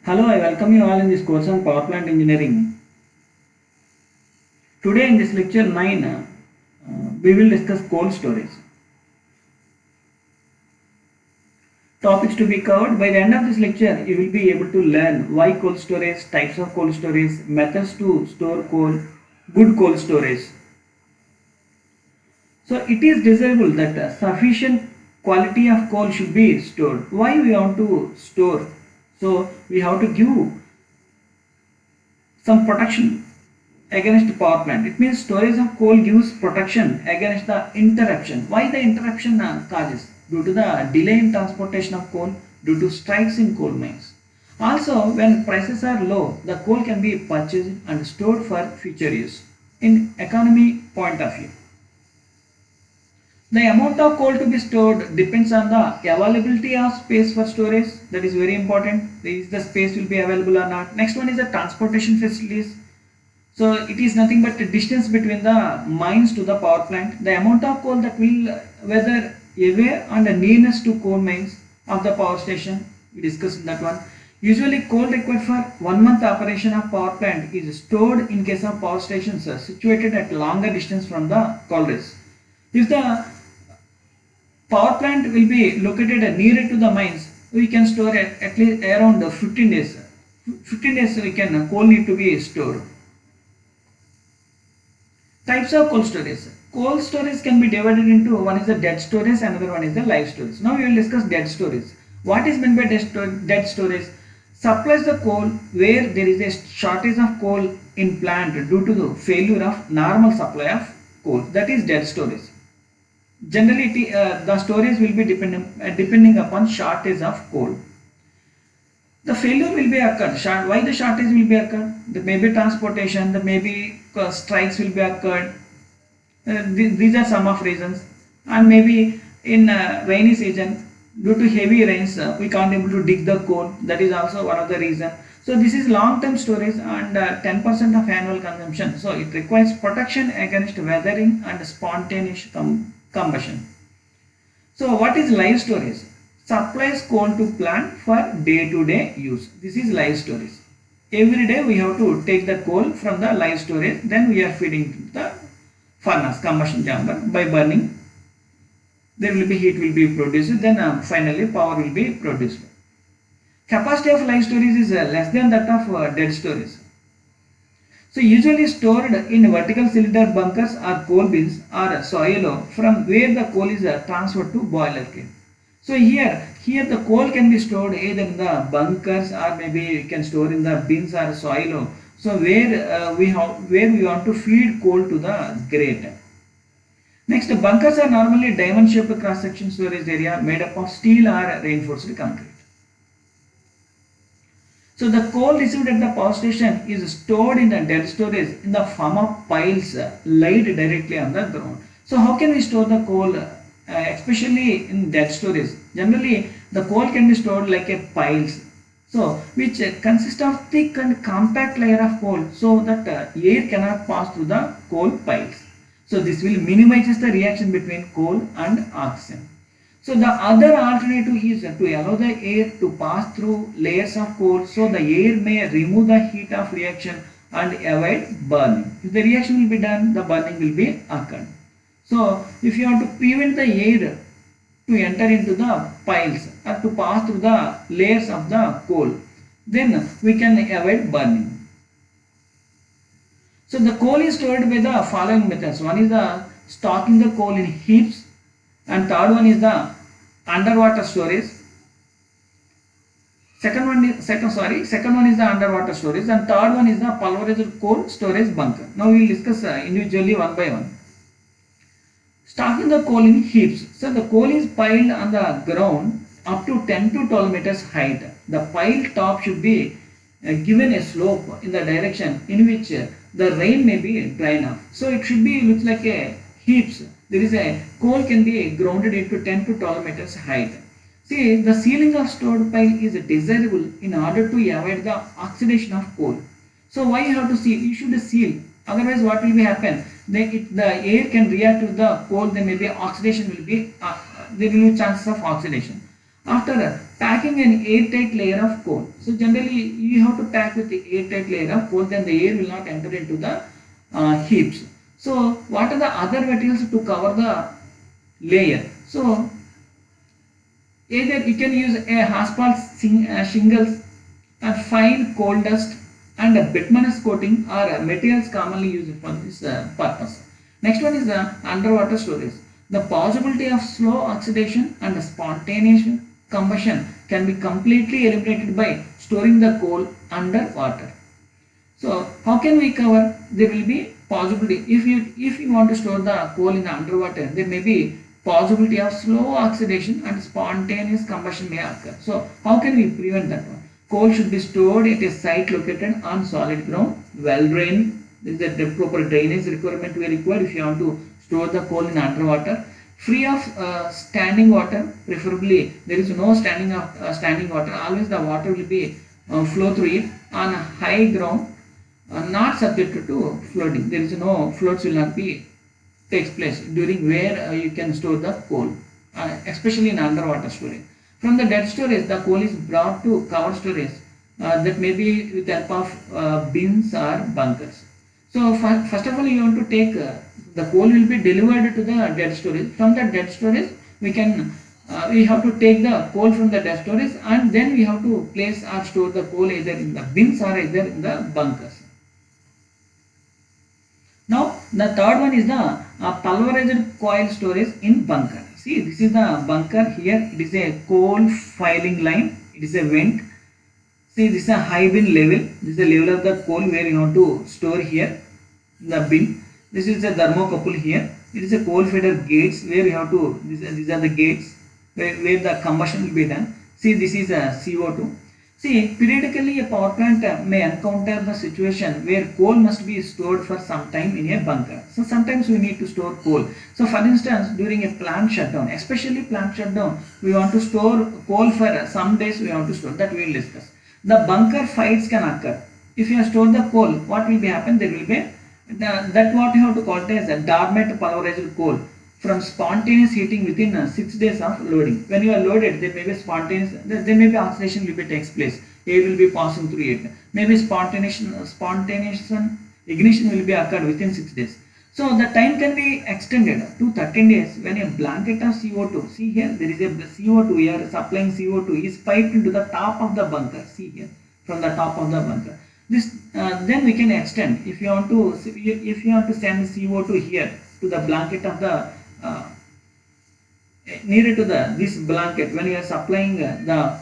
Hello, I welcome you all in this course on power plant engineering. Today in this lecture 9, we will discuss cold storage. Topics to be covered. By the end of this lecture, you will be able to learn why cold storage, types of cold storage, methods to store coal, good cold storage. So it is desirable that sufficient quality of coal should be stored. Why we want to store? So we have to give some protection against power plant. It means storage of coal gives protection against the interruption. Why the interruption causes? Due to the delay in transportation of coal, due to strikes in coal mines. Also, when prices are low, the coal can be purchased and stored for future use. In economy point of view, the amount of coal to be stored depends on the availability of space for storage. That is very important. Is the space will be available or not. Next one is the transportation facilities. So it is nothing but the distance between the mines to the power plant. The amount of coal that will whether away and the nearness to coal mines of the power station. We discussed that one. Usually coal required for 1 month operation of power plant is stored in case of power stations situated at longer distance from the collieries. If the power plant will be located nearer to the mines, we can store at least around 15 days. 15 days we can coal need to be stored. Types of cold storage. Cold storage can be divided into one is the dead storage, another one is the live storage. Now we will discuss dead storage. What is meant by dead storage? Supplies the coal where there is a shortage of coal in plant due to the failure of normal supply of coal. That is dead storage. Generally, the storage will be depending upon shortage of coal. The failure will be occurred. Why the shortage will be occurred? There may be transportation, there may be strikes will be occurred. These are some of reasons. And maybe in rainy season, due to heavy rains, we can't able to dig the coal. That is also one of the reasons. So this is long-term storage and 10% of annual consumption. So it requires protection against weathering and spontaneous combustion. So what is live storage? Supplies coal to plant for day-to-day use. This is live storage. Every day we have to take the coal from the live storage, then we are feeding to the furnace, combustion chamber by burning. There will be heat will be produced, then finally power will be produced. Capacity of live storage is less than that of dead storage. So usually stored in vertical cylinder bunkers or coal bins or silo from where the coal is transferred to boiler kiln. So here the coal can be stored either in the bunkers or maybe you can store in the bins or silo. So where we want to feed coal to the grate. Next, bunkers are normally diamond shaped cross section storage area made up of steel or reinforced concrete. So the coal received at the power station is stored in the dead storage in the form of piles laid directly on the ground. So how can we store the coal? Especially in dead storage, generally the coal can be stored like a piles, so which consist of thick and compact layer of coal, so that air cannot pass through the coal piles. So this will minimizes the reaction between coal and oxygen. So the other alternative is to allow the air to pass through layers of coal, so the air may remove the heat of reaction and avoid burning. If the reaction will be done, the burning will be occurred. So if you want to prevent the air to enter into the piles or to pass through the layers of the coal, then we can avoid burning. So the coal is stored by the following methods. One is the stocking the coal in heaps, and third one is the underwater storage. Second one is the underwater storage, and third one is the pulverized coal storage bunker. Now we will discuss individually one by one. Stocking the coal in heaps. So the coal is piled on the ground up to 10 to 12 meters height. The pile top should be given a slope in the direction in which the rain may be drained off. So it should be looks like a heaps. There is a coal can be grounded into 10 to 12 meters height. See, the sealing of stored pile is desirable in order to avoid the oxidation of coal. So why you have to seal? You should seal. Otherwise, what will be happen? The air can react with the coal. Then maybe oxidation will be there will be chances of oxidation. after packing an airtight layer of coal. So generally you have to pack with the airtight layer of coal, then the air will not enter into the heaps. So what are the other materials to cover the layer? So either you can use a asphalt shingles, a fine coal dust, and a bituminous coating are materials commonly used for this purpose. Next one is the underwater storage. The possibility of slow oxidation and spontaneous combustion can be completely eliminated by storing the coal underwater. So how can we cover? There will be possibility if you want to store the coal in the underwater, there may be possibility of slow oxidation and spontaneous combustion may occur. So how can we prevent that one? Coal should be stored at a site located on solid ground, well drained. There is a proper drainage requirement we require if you want to store the coal in underwater. Free of standing water, preferably there is no standing water. Always the water will be flow through it on a high ground, not subjected to flooding. There is no floods will not be takes place during where you can store the coal, especially in underwater storage. From the dead storage, the coal is brought to covered storage that may be with the help of bins or bunkers. So first of all, you want to take the coal will be delivered to the dead storage. From the dead storage, we have to take the coal from the dead storage and then we have to place or store the coal either in the bins or either in the bunkers. Now the third one is the pulverized coal storage in bunker. See, this is the bunker here. It is a coal filing line. It is a vent. See, this is a high bin level. This is the level of the coal where you want to store here the bin. This is a thermocouple here. It is a coal feeder gates where you have to. These are the gates where the combustion will be done. See, this is a CO2. See, periodically a power plant may encounter the situation where coal must be stored for some time in a bunker. So sometimes we need to store coal. So for instance, during a plant shutdown, especially plant shutdown, we want to store coal for some days we want to store. That we will discuss. The bunker fights can occur. If you store the coal, what will be happen? There will be that what you have to call it as a dormant pulverized coal from spontaneous heating within 6 days of loading. When you are loaded, there may be spontaneous, there may be oxidation will be takes place. Air will be passing through it. Maybe spontaneous ignition will be occurred within 6 days. So the time can be extended to 13 days when a blanket of CO2, see here, there is a CO2, we are supplying CO2 is piped into the top of the bunker. See here, from the top of the bunker. This then we can extend if you want to send CO2 here to the blanket of the nearer to this blanket when you are supplying the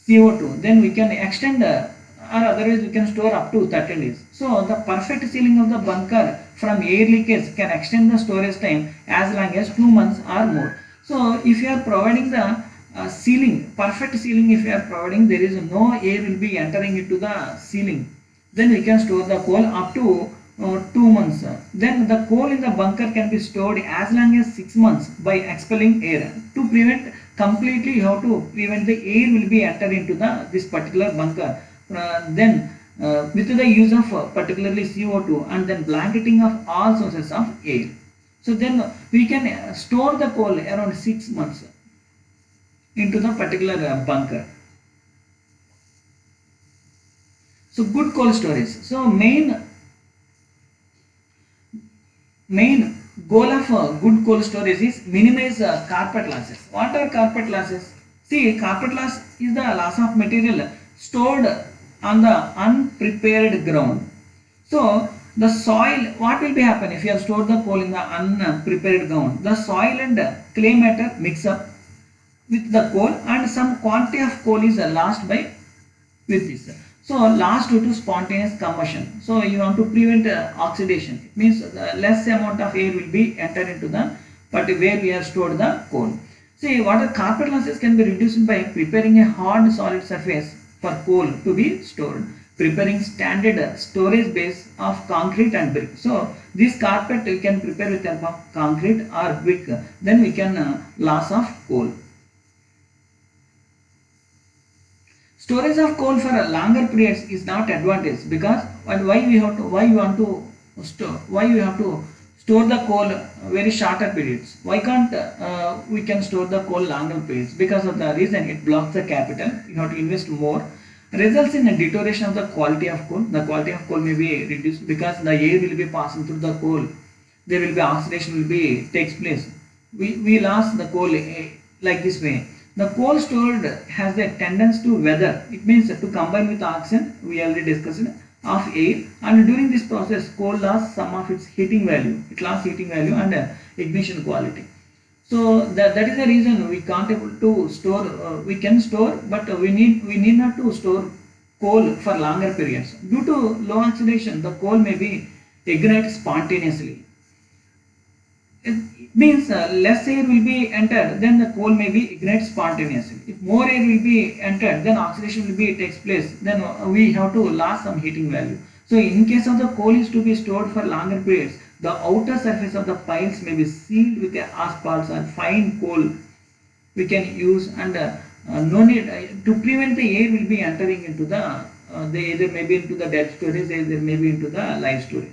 CO2, then we can extend or otherwise we can store up to 13 days. So the perfect sealing of the bunker from air leakage can extend the storage time as long as 2 months or more. So if you are providing the sealing, perfect sealing if you are providing, there is no air will be entering into the sealing, then we can store the coal up to 2 months. Then the coal in the bunker can be stored as long as 6 months by expelling air. To prevent completely, you have to prevent the air will be enter into this particular bunker. With the use of particularly CO2 and then blanketing of all sources of air. So then we can store the coal around 6 months into the particular bunker. So good coal storage. So main goal of good coal storage is minimize carpet losses. What are carpet losses? See, carpet loss is the loss of material stored on the unprepared ground. So the soil, what will be happen if you have stored the coal in the unprepared ground? The soil and clay matter mix up with the coal and some quantity of coal is lost with this. So lost due to spontaneous combustion. So you want to prevent oxidation. It means less amount of air will be entered into the but where we have stored the coal. See, what are carpet losses can be reduced by preparing a hard solid surface for coal to be stored. Preparing standard storage base of concrete and brick. So this carpet you can prepare with help of concrete or brick. Then we can loss of coal. Storage of coal for longer periods is not advantage because why you have to store the coal very shorter periods. Why can't we can store the coal longer periods? Because of the reason it blocks the capital. You have to invest more. Results in a deterioration of the quality of coal. The quality of coal may be reduced because the air will be passing through the coal. There will be oxidation will be takes place. We lost the coal like this way. The coal stored has a tendency to weather. It means to combine with oxygen. We already discussed of air, and during this process coal lost some of its heating value. It lost heating value and ignition quality. So that is the reason we can't able to store. We can store, but we need not to store coal for longer periods. Due to low oxidation, the coal may be ignite spontaneously. It means less air will be entered, then the coal may be ignite spontaneously. If more air will be entered, then oxidation will be takes place. Then we have to lose some heating value. So in case of the coal is to be stored for longer periods, the outer surface of the piles may be sealed with the asphalt or fine coal we can use, and no need to prevent the air will be entering into the either maybe into the dead storage, either maybe into the live storage.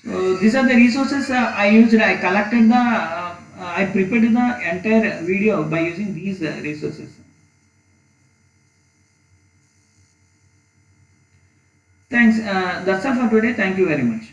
So these are the resources I used. I collected I prepared the entire video by using these resources. Thanks. That's all for today. Thank you very much.